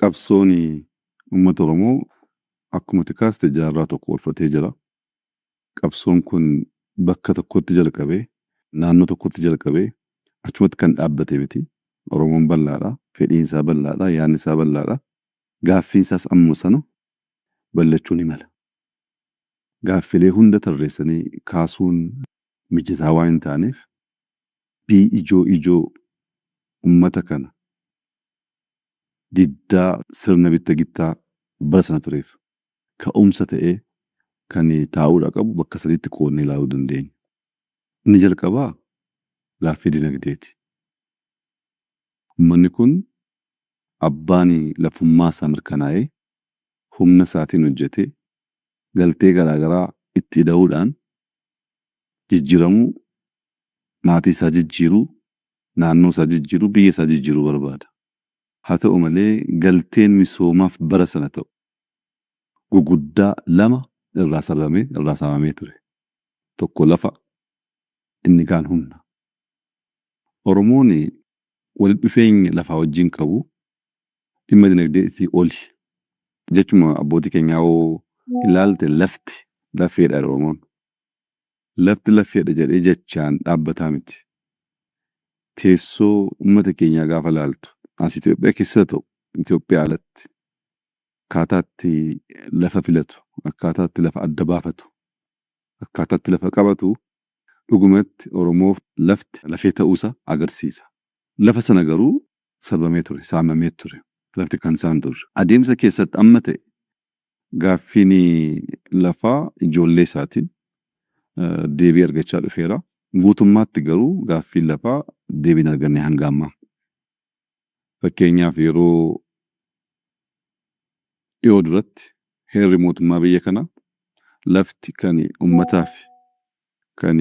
qabsooni uummata Oromoo akkuma tikaaste jaarraa tokko oolfatee jira. Qabsoon kun bakka tokkotti jalqabee naannoo tokkotti jalqabee achumatti kan dhaabbate miti. Oromoon bal'aadha, fedhiin isaa bal'aadha, yaadni isaa bal'aadha. Gaaffiin isaas amma sana bal'achuu ni mala. Gaaffilee hunda tarreessanii kaasuun mijataa waan hin taaneef ijoo uummata kana diddaa sirna bitta gittaa bara sana tureef ka'umsa ta'ee kan taa'uudha qabu bakka sadiitti qoodnee ilaaluu dandeenya. Inni jalqabaa gaaffii dinagdeeti. Uummanni kun abbaan lafummaa isaa mirkanaa'ee humna isaatiin hojjetee galtee garaagaraa itti hidhuudhaan jijjiiramuu, maatii isaa jijjiiruu, naannoo isaa jijjiiruu, biyya isaa jijjiiruu barbaada. Haa ta'u malee galteen misoomaaf bara sana ta'u guguddaa lama irraa saamamee ture. Tokko lafa, inni kaan humna. Oromoon walitti dhufeenya lafaa wajjin qabu dhimma dinagdeetii oli. Jechuma abbootii keenyaa hoo ilaalte lafti lafeedha Oromoon. Lafti lafeedha jedhee jechaan dhaabbataa miti. Teessoo uummata keenyaa gaafa ilaaltu as Itoophiyaa keessa ta'u Itoophiyaa alatti akkaataatti lafa filatu, akkaataatti lafa adda baafatu, akkaataatti lafa qabatu dhugumatti Oromoof lafti lafee ta'uusaa agarsiisa. Lafa sana garuu sarbamee ture, saamamee ture. Lafti kan isaan ture. Adeemsa keessatti amma ta'e gaaffiin lafaa ijoollee isaatiin deebii argachaa dhufeera. Guutummaatti garuu gaaffiin lafaa deebii arganne hanga ammaa. Fakkeenyaaf yeroo dhiyoo duratti heerri mootummaa biyya kanaa lafti kan uummataaf kan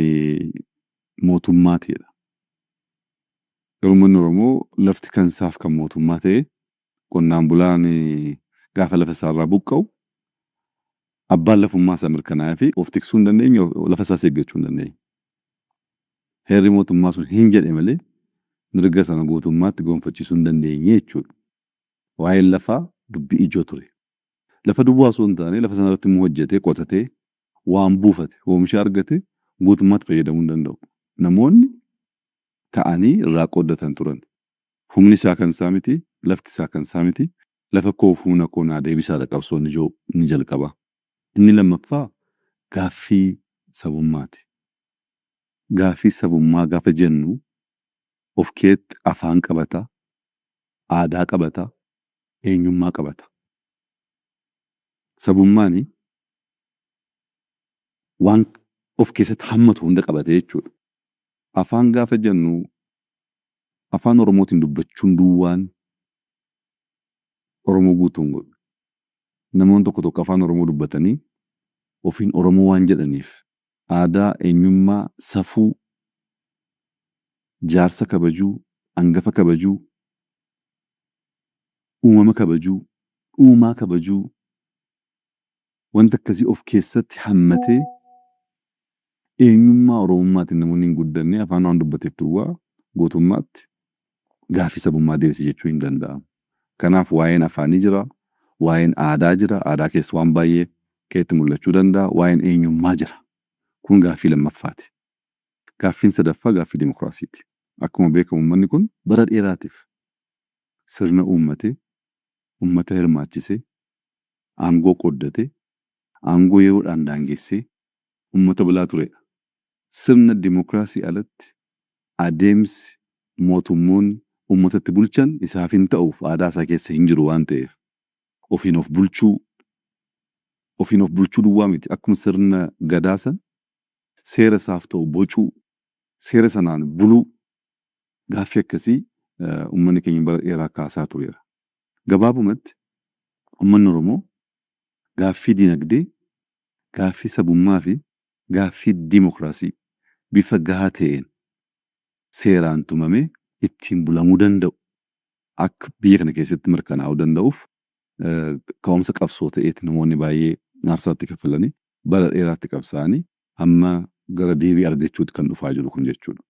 mootummaa ta'edha. Uummanni Oromoo lafti kan isaaf kan mootummaa ta'e qonnaan bulaan gaafa lafa isaarraa buqqa'u abbaan lafummaa isaa mirkanaa'ee fi of tiksuu hin dandeenye, lafa isaas eeggachuu hin dandeenye. Heerri mootummaa sun hin jedhe malee mirga sana guutummaatti gonfachiisuu hin dandeenye jechuudha. Waa'een lafaa dubbii ijoo ture. Lafa duwwaa osoo hin taane lafa sanarratti immoo hojjetee qotatee waan buufate oomisha argate guutummaatti fayyadamuu hin danda'u. Namoonni ta'anii irraa qooddatan turan. Humni isaa kan isaa miti, lafti isaa kan isaa miti. Lafa koo fuuna koo naa deebisaadha qabsoon ijoo ni jalqaba. Inni lammaffaa gaaffii sabummaati. Gaaffii sabummaa gaafa jennu of keetti afaan qabata, aadaa qabata, eenyummaa qabata. Sabummaani waan of keessatti hammatu hunda qabate jechuudha. Afaan gaafa jennu afaan Oromootiin dubbachuun duwwaan Oromoo guutuun godhu. Namoonni tokko tokko afaan Oromoo dubbatanii ofiin Oromoo waan jedhaniif aadaa, eenyummaa, safuu, jaarsa kabajuu, hangafa kabajuu, uumama kabajuu, uumaa kabajuu wanta akkasii of keessatti hammatee eenyummaa Oromummaatiin namoonni hin guddanne afaan waan dubbateef duwwaa guutummaatti gaaffii sabummaa deebisee jechuu hin danda'amu. Kanaaf waa'een afaanii jira, waa'een aadaa jira, aadaa keessa waan baay'ee keetti mul'achuu danda'a, waa'een eenyummaa jira. Kun gaaffii lammaffaati. Gaaffiin sadaffaa gaaffii dimokiraasiiti. Akkuma beekamu uummanni kun bara dheeraatiif sirna uummatee, uummata hirmaachisee, aangoo qooddatee, aangoo yeroodhaan daangessee uummata bulaa turedha. Sirna dimokiraasii alatti adeemsi mootummoonni uummatatti bulchan isaaf hin ta'uuf aadaa isaa keessa hin jiru waan ta'eef ofiin of bulchuu duwwaa miti. Akkuma sirna gadaa san seera isaaf ta'u bocuu, seera sanaan buluu gaaffii akkasii uummanni keenya bara dheeraa kaasaa tureera. Gabaabumatti uummanni Oromoo gaaffii dinagdee, gaaffii sabummaa fi gaaffii dimokiraasii bifa gahaa ta'een seeraan tumamee ittiin bulamuu danda'u akka biyya kana keessatti mirkanaa'uu danda'uuf ka'umsa qabsoo ta'eeti namoonni baay'ee aarsaatti kaffalanii bara dheeraatti qabsaa'anii amma gara deebii argachuutti kan dhufaa jiru kun jechuudha.